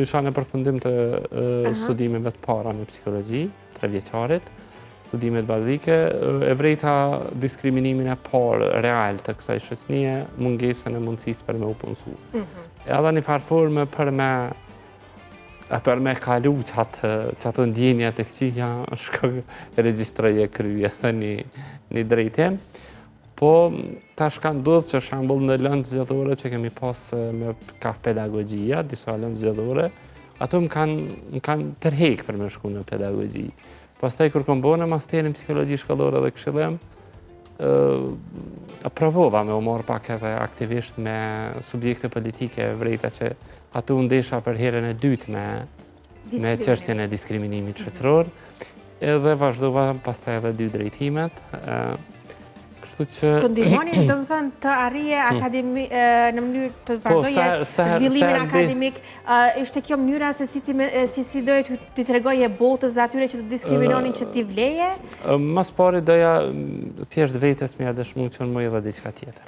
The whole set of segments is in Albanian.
isha në përfundim të studimeve të para në psikologji, 3 vjeçarit, studimet bazike, e vrejta diskriminimin e parë real të kësaj shoqënie, mungesën e mundësisë për me u punësu. Edhe një farë formë për me kalu qatë ndjenja të këqija, shko regjistroj e kryje dhe një drejtim. Po, tash kanë ndodhë që shambull në lëndë zgjedhore që kemi pas me ka pedagogjia, disa lëndë zgjedhore, ato më kanë tërhek për me shku në pedagogji. Pastaj kur kom bënë masterin psikologji shkollore dhe këshillim, provova me u marrë pak edhe aktivisht me subjekte politike vrejta që ato ndesha për herën e dytë me çështjen e diskriminimit shoqëror, edhe vazhdova pastaj edhe 2 drejtimet. Të ndihmoni, do më thënë, të arrije në mënyrë të vazhdoje zhvillimin akademik, ishte kjo mënyra se si doje të tregoje botës dhe atyre që të diskriminonin që t'i vleje? Mas pari doja thjesht vetës me dëshmu që në më edhe diçka tjetër.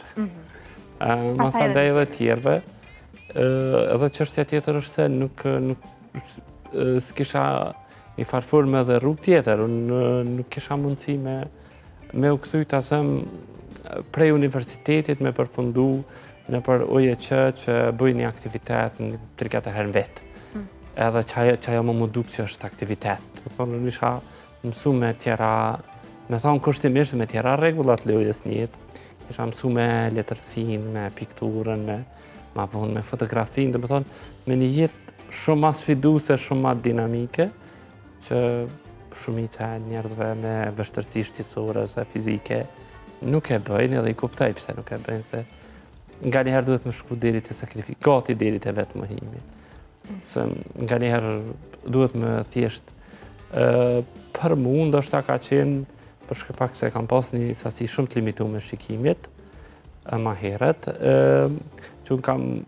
Masa dhe edhe tjerve, edhe çështja tjetër është se nuk s'kisha një farforme dhe rrugë tjetër, nuk kisha mundësi me u këthuj të asëm prej universitetit me përfundu në për OJQ që bëj një aktivitet në 3-4 herë në vetë. Edhe që ajo më duk që është aktivitet. Në isha mësu me tjera, me thonë kushtimisht me tjera regullat lojës njët. Isha mësu me letërsin, me pikturën, ma vonë me fotografin, dhe me thonë me një jetë shumë ma sfiduse, shumë ma dinamike, që shumica njerëzve me vështërsi shqetësore ose fizike nuk e bëjnë edhe i kuptoj pse nuk e bëjnë, se nga njëherë duhet më shku deri te gati deri te vetë mohimi. Se nga njëherë duhet më thjesht për mu ndoshta ka qenë për shkak se kam pas një sasi shumë të limituar shikimit ma herët, që kam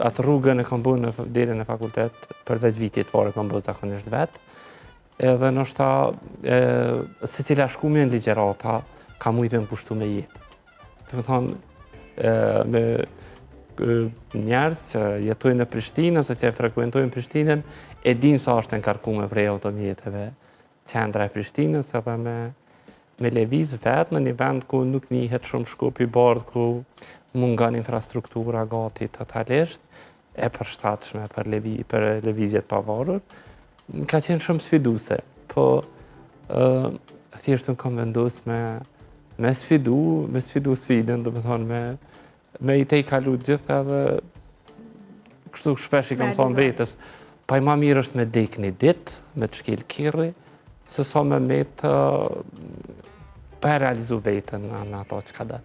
atë rrugën e kam bërë deri në fakultet përveç vitit parë kam bërë zakonisht vetë. Edhe nështë se cila shkume në ligjerata, ka mujtë me më kushtu me jetë. Të më thonë, me njerës që jetojnë në Prishtinë, ose që e frekuentojnë Prishtinën, e dinë sa është nkarkume prej automjeteve qendra e Prishtinës, edhe me leviz vetë në një vend ku nuk njihet shumë shkup i bardh, ku mungon infrastruktura gati totalisht, e përshtatshme për levizjet pavarur. Ka qenë shumë sfiduse, po thjesht në kom vendus me sfidu sfidën, do më thonë, me i te i kalu gjitha dhe kështu shpesh i kam thonë vetës, pa i ma mirë është me dek një ditë, me të shkel kirri, se sa me të pa realizu vetën në ato që ka datë.